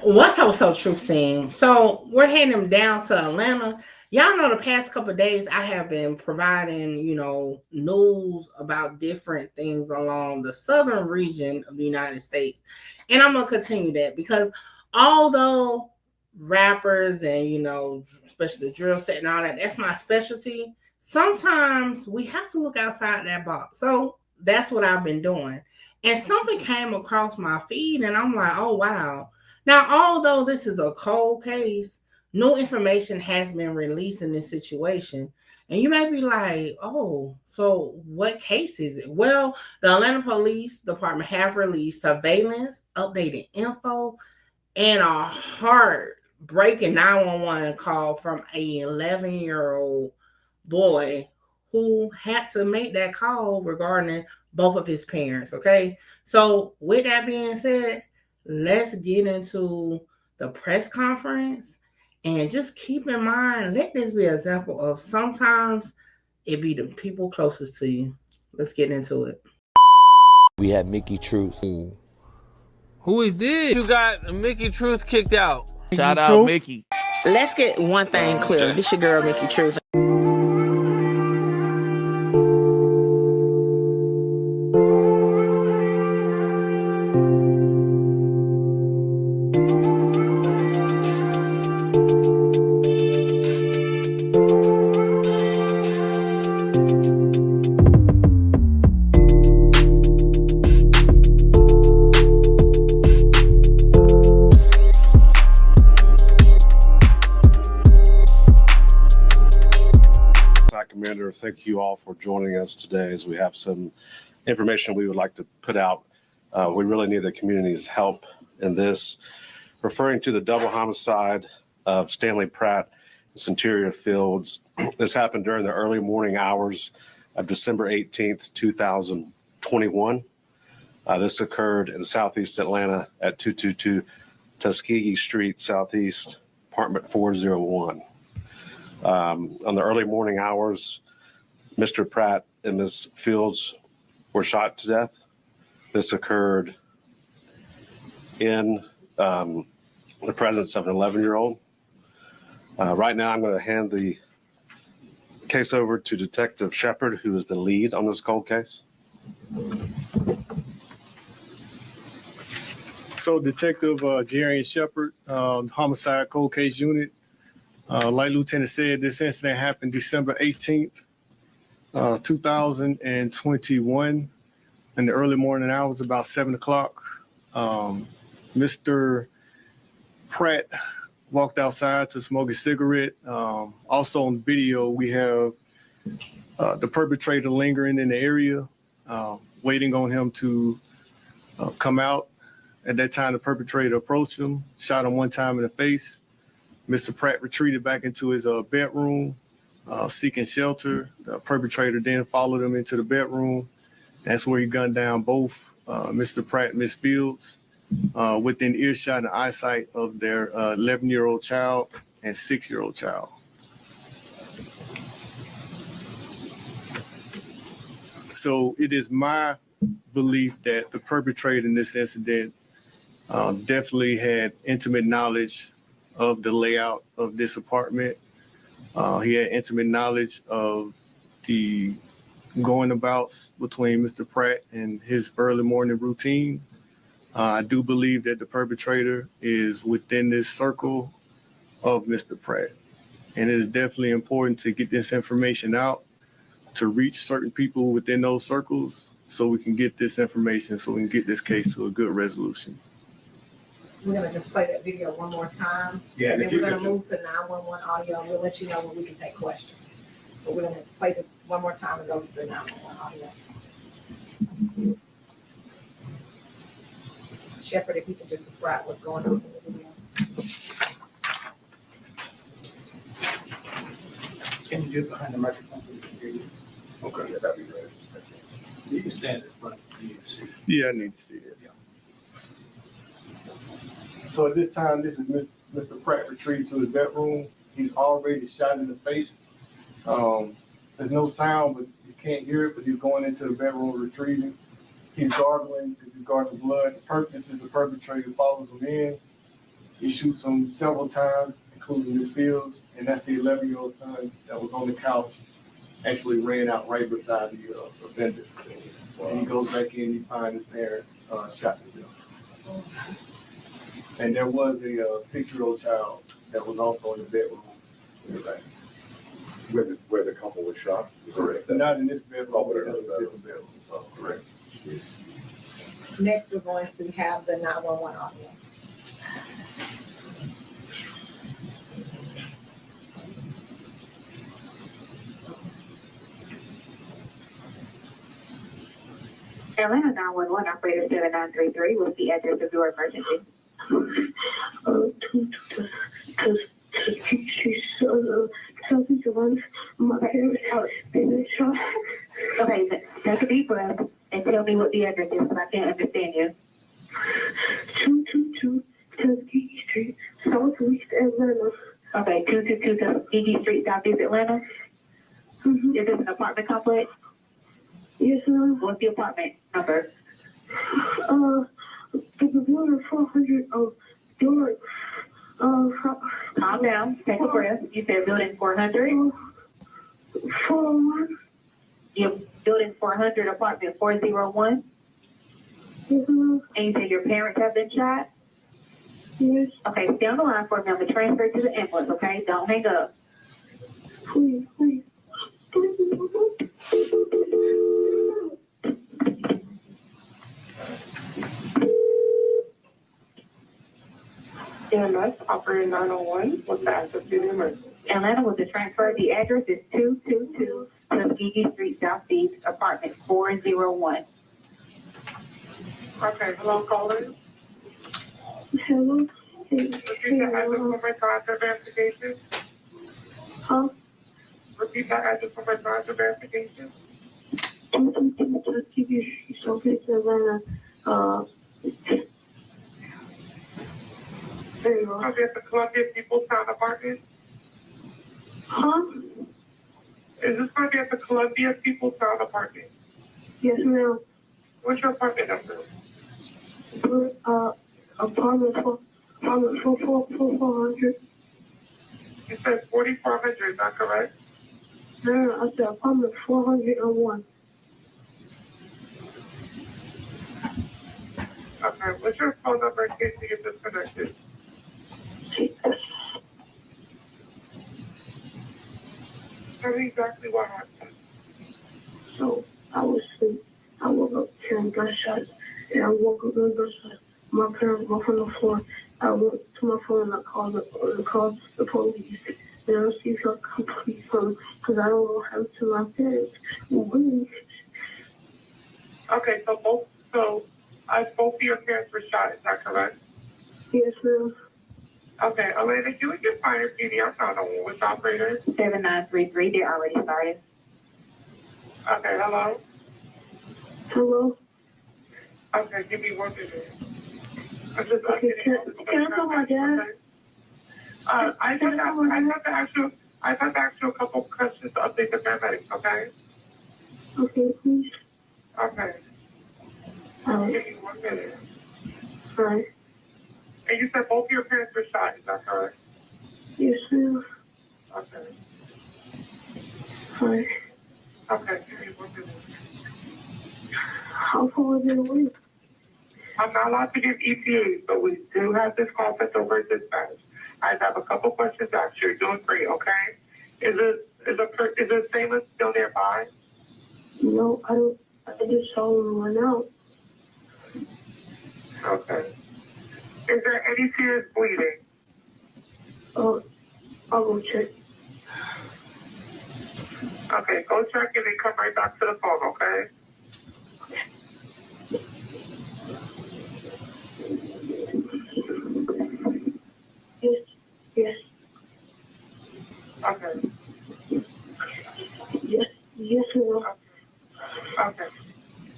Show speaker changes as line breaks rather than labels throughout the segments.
What's so truth team? So we're heading down to Atlanta. Y'all know the past couple of days I have been providing, news about different things along the southern region of the United States. And I'm gonna continue that because although rappers and especially the drill set and all that, that's my specialty. Sometimes we have to look outside that box. So that's what I've been doing. And something came across my feed and I'm like, oh wow. Now, although this is a cold case, new information has been released in this situation. And you may be like, oh, so what case is it? Well, the Atlanta Police Department have released surveillance, updated info, and a heartbreaking 911 call from a 11-year-old boy who had to make that call regarding both of his parents. Okay. So, with that being said, let's get into the press conference and just keep in mind, let this be an example of sometimes it be the people closest to you. Let's get into it.
We had Mickey Truth.
Who is this? You got Mickey Truth kicked out.
Shout out Mickey.
Let's get one thing clear. This your girl, Mickey Truth.
Commander, thank you all for joining us today as we have some information we would like to put out. We really need the community's help in this, referring to the double homicide of Stanley Pratt in Centeria Fields. This happened during the early morning hours of December 18th, 2021. This occurred in Southeast Atlanta at 222 Tuskegee Street, Southeast, apartment 401. On the early morning hours, Mr. Pratt and Ms. Fields were shot to death. This occurred in the presence of an 11-year-old. Right now, I'm going to hand the case over to Detective Shepard, who is the lead on this cold case.
So, Detective Jerry Shepard, Homicide Cold Case Unit. Like Lieutenant said, this incident happened December 18th, 2021 in the early morning hours, about 7 o'clock. Mr. Pratt walked outside to smoke a cigarette. Also on video, we have the perpetrator lingering in the area, waiting on him to come out. At that time, the perpetrator approached him, shot him one time in the face. Mr. Pratt retreated back into his bedroom, seeking shelter. The perpetrator then followed him into the bedroom. That's where he gunned down both Mr. Pratt and Ms. Fields within earshot and eyesight of their 11-year-old child and 6-year-old child. So it is my belief that the perpetrator in this incident definitely had intimate knowledge of the layout of this apartment. He had intimate knowledge of the going abouts between Mr. Pratt and his early morning routine. I do believe that the perpetrator is within this circle of Mr. Pratt. And it is definitely important to get this information out, to reach certain people within those circles so we can get this information, so we can get this case to a good resolution.
We're going to just play that video one more time.
Yeah,
and then we're going to move to 911 audio. We'll let you know when we can take questions. But we're going to play this one more time and go to the 911 audio. Shepard, if you can just describe what's going on in the video.
Can you get behind the microphone so we can hear you?
Okay.
Yeah, that'd be great. You can stand in front. You need to see it.
Yeah, I need to see it.
Yeah.
So at this time, this is Mr. Pratt retreated to his bedroom. He's already shot in the face. There's no sound, but you can't hear it, but he's going into the bedroom retrieving. He's gargling because he's gargling blood. This is the perpetrator follows him in. He shoots him several times, including his fields, and that's the 11-year-old son that was on the couch, actually ran out right beside the offender. And he goes back in, he finds his parents shot to death. And there was a 6-year-old child that was also in the bedroom in the back.
Where the couple was shot? Correct.
Not in this bedroom,
Oh,
but
but
in a
another
different bedroom.
Oh, correct.
Next, we're going to have the 911 audio.
Atlanta 911 operator 7933, what's the address of your emergency?
Southeast Atlanta, my parents' house, been shot.
Okay, take a deep breath and tell me what the address is because I can't understand you.
222 Tuskegee Street, Southeast Atlanta.
Okay, 222 Tuskegee Street, Southeast Atlanta.
Mm-hmm.
Is this an apartment complex?
Yes, ma'am.
What's the apartment number?
The building 400 door.
Calm down, take a breath. You said building 400?
401.
Your building 400, apartment 401?
Yes, ma'am.
And you said your parents have been shot?
Yes.
Okay, stay on the line for me. I'm going to transfer you to the ambulance, okay? Don't hang up.
Please, please.
EMS, operator 901, what's the address to the emergency?
Atlanta with the transfer. The address is 222 Tuskegee Street, Southeast, apartment 401.
Okay, hello, caller.
Hello.
Repeat the address for my doctor verification.
Huh?
Repeat that address for my doctor verification.
222 Tuskegee Street, Southeast Atlanta. There you go.
Okay, at the Columbia People's Town Apartment.
Huh?
Is this going to be at the Columbia People's Town Apartment?
Yes, ma'am.
What's your apartment number?
Apartment 400.
You said 4400, is that correct?
No, I said apartment 401.
Okay, what's your phone number in case you get disconnected? Tell me exactly what happened.
So I was asleep. I woke up hearing gunshots, and I woke up hearing gunshots. My parents were on the floor. I went to my phone and I called the police. And I received a complete phone because I don't know how to my parents.
Okay, so both of your parents were shot, is that correct?
Yes, ma'am.
Okay, Elena, you would just find your PD. I'm not on which operator.
7933, they're already started.
Okay, hello?
Hello?
Okay, give me 1 minute. I'm just
Okay, can I call my dad?
I have to ask you a couple questions to update the paramedics, okay?
Okay, please.
Okay.
Alright.
Give me 1 minute.
Alright.
And you said both of your parents were shot, is that correct?
Yes, ma'am.
Okay.
Alright.
Okay, give me 1 minute.
How far is it away?
I'm not allowed to give ETAs, but we do have this call sent over to dispatch. I just have a couple questions to ask you. You're doing great, okay? Is it Stanley still nearby?
No, I don't. I just saw him run out.
Okay. Is there any serious bleeding?
I'll go check.
Okay, go check and then come right back to the phone, okay?
Yes, yes.
Okay.
Yes, ma'am.
Okay.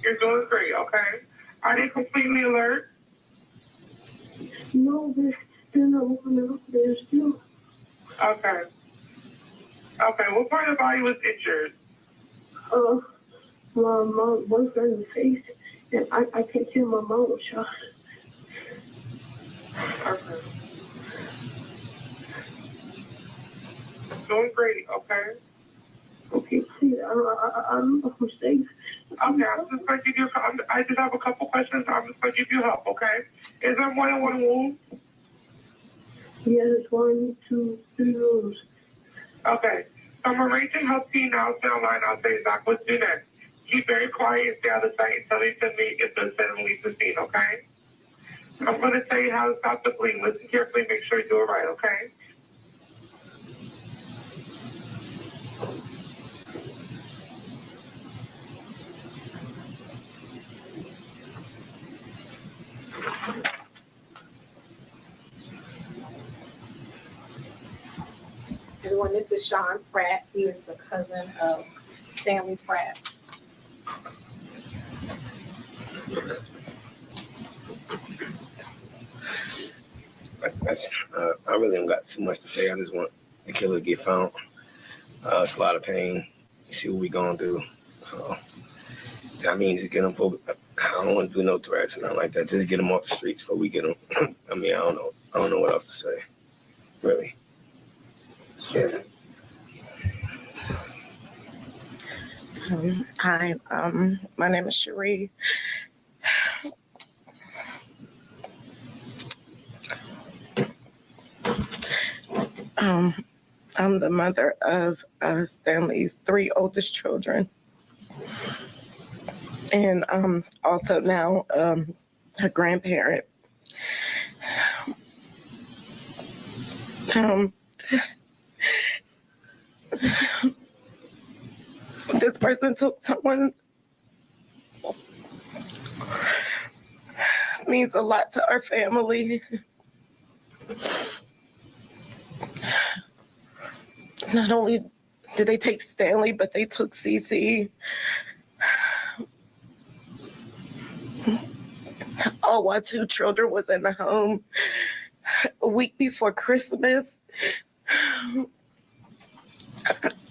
You're doing great, okay? Are they completely alert?
No, they're not looking up. They're still.
Okay. Okay, what part of the body was injured?
My boyfriend in the face, and I can't tell my mom was shot.
Okay. doing great, okay?
Okay, please, I don't know if I'm safe.
Okay, I'm just going to give you, I just have a couple questions. I'm just going to give you help, okay? Is there more than one wound?
Yeah, there's 1, 2, 3 rooms.
Okay, so I'm arranging help team now. Stay online. I'll say exactly what to do next. Keep very quiet and stay out of sight until they send me if the send leaves the scene, okay? I'm going to tell you how to stop the bleeding. Listen carefully. Make sure you do it right, okay?
Everyone, this is Sean Pratt. He is the cousin of Stanley Pratt.
I really don't got too much to say. I just want the killer to get found. It's a lot of pain. You see what we going through. So, I mean, just get them for. I don't want to do no threats and nothing like that. Just get them off the streets before we get them. I mean, I don't know. I don't know what else to say. Really. Yeah.
Hi, my name is Cherie. I'm the mother of Stanley's 3 oldest children, and also now a grandparent. This person took someone means a lot to our family. Not only did they take Stanley, but they took CC. All while 2 children was in the home. A week before Christmas,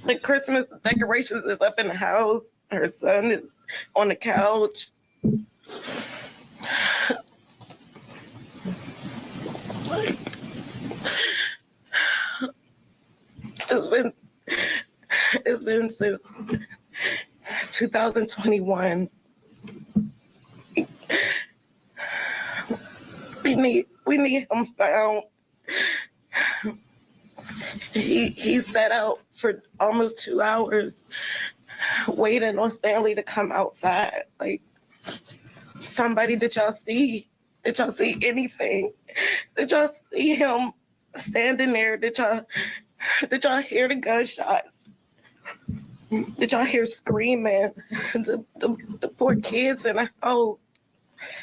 the Christmas decorations is up in the house. Her son is on the couch. It's been since 2021. We need him found. He sat out for almost 2 hours waiting on Stanley to come outside. Like, somebody, did y'all see anything? Did y'all see him standing there? Did y'all hear the gunshots? Did y'all hear screaming? The poor kids in the house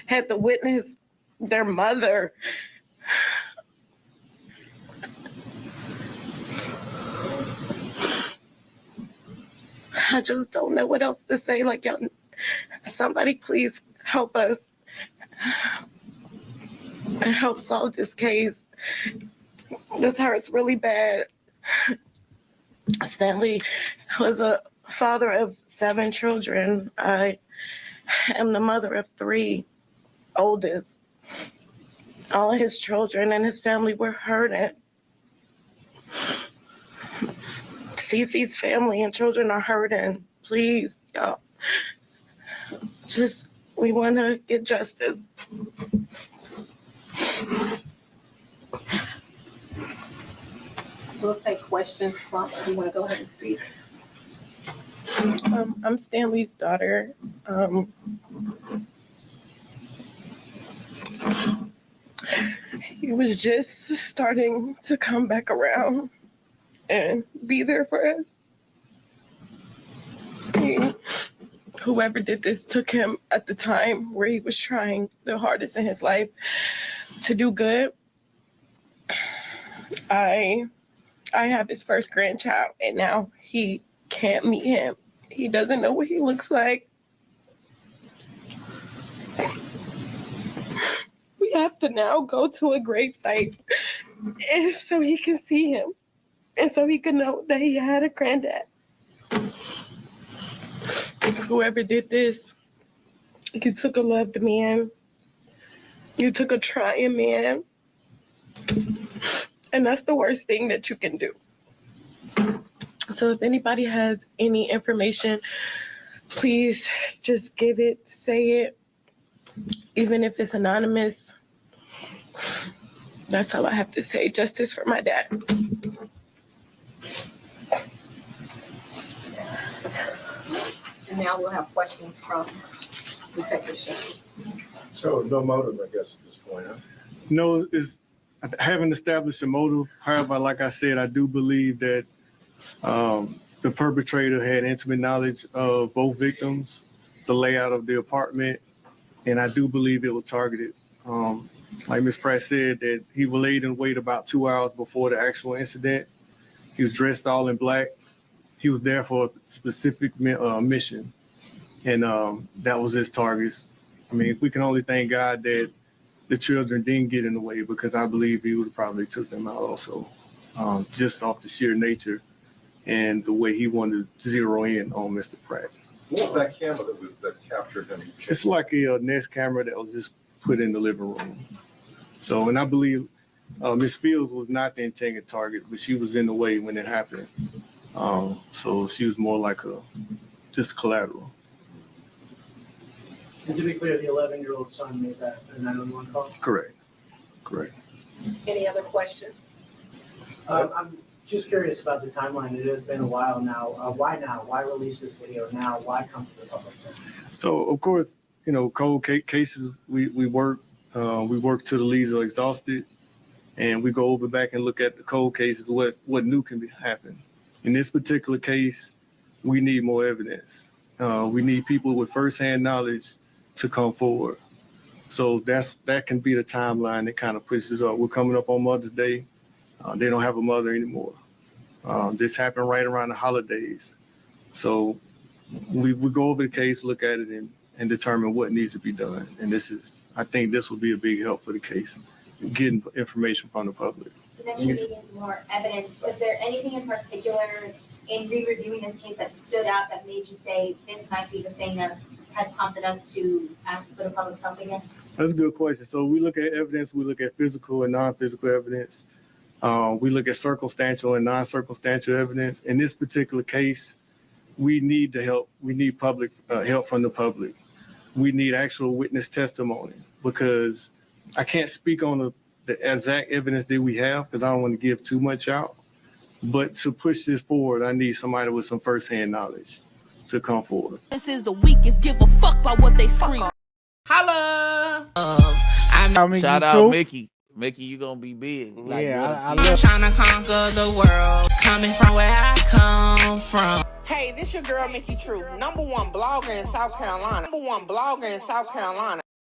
had to witness their mother. I just don't know what else to say. Like, y'all, somebody please help us and help solve this case. This hurts really bad. Stanley was a father of 7 children. I am the mother of 3 oldest. All of his children and his family were hurting. Cece's family and children are hurting. Please, y'all. We want to get justice.
We'll take questions from, you want to go ahead and speak?
I'm Stanley's daughter. He was just starting to come back around and be there for us. Whoever did this took him at the time where he was trying the hardest in his life to do good. I have his first grandchild, and now he can't meet him. He doesn't know what he looks like. We have to now go to a gravesite so he can see him and so he can know that he had a granddad. Whoever did this, you took a loved man. You took a trying man. And that's the worst thing that you can do. So if anybody has any information, please just give it, say it, even if it's anonymous. That's all I have to say. Justice for my dad.
And now we'll have questions from Detective Shane.
So no motive, I guess, at this point, huh?
No, I haven't established a motive. However, like I said, I do believe that the perpetrator had intimate knowledge of both victims, the layout of the apartment, and I do believe it was targeted. Like Ms. Pratt said, that he laid in wait about 2 hours before the actual incident. He was dressed all in black. He was there for a specific mission, and that was his targets. I mean, we can only thank God that the children didn't get in the way, because I believe he would have probably took them out also, just off the sheer nature and the way he wanted to zero in on Mr. Pratt.
What was that camera that captured him?
It's like a Nest camera that was just put in the living room. So, and I believe Ms. Fields was not the intended target, but she was in the way when it happened. So she was more like just collateral.
And to be clear, the 11-year-old son made that 911 call?
Correct.
Any other questions?
I'm just curious about the timeline. It has been a while now. Why now? Why release this video now? Why come to the public?
So, of course, cold cases, we work till the leads are exhausted, and we go over back and look at the cold cases, what new can happen. In this particular case, we need more evidence. We need people with firsthand knowledge to come forward. So that can be the timeline that kind of pushes up. We're coming up on Mother's Day. They don't have a mother anymore. This happened right around the holidays. So we go over the case, look at it, and determine what needs to be done. And I think this will be a big help for the case, getting information from the public.
You mentioned needing more evidence. Was there anything in particular in re-reviewing this case that stood out that made you say this might be the thing that has prompted us to ask for the public's help again?
That's a good question. So we look at evidence, we look at physical and non-physical evidence. We look at circumstantial and non-circumstantial evidence. In this particular case, we need the help. We need public help from the public. We need actual witness testimony, because I can't speak on the exact evidence that we have, because I don't want to give too much out. But to push this forward, I need somebody with some firsthand knowledge to come forward.
This is the weakest. Give a fuck about what they scream.
Holla!
Shout out Mickey. Mickey, you gonna be big. Like
I'm trying to conquer the world, coming from where I come from. Hey, this your girl Mickey Truth, #1 blogger in South Carolina.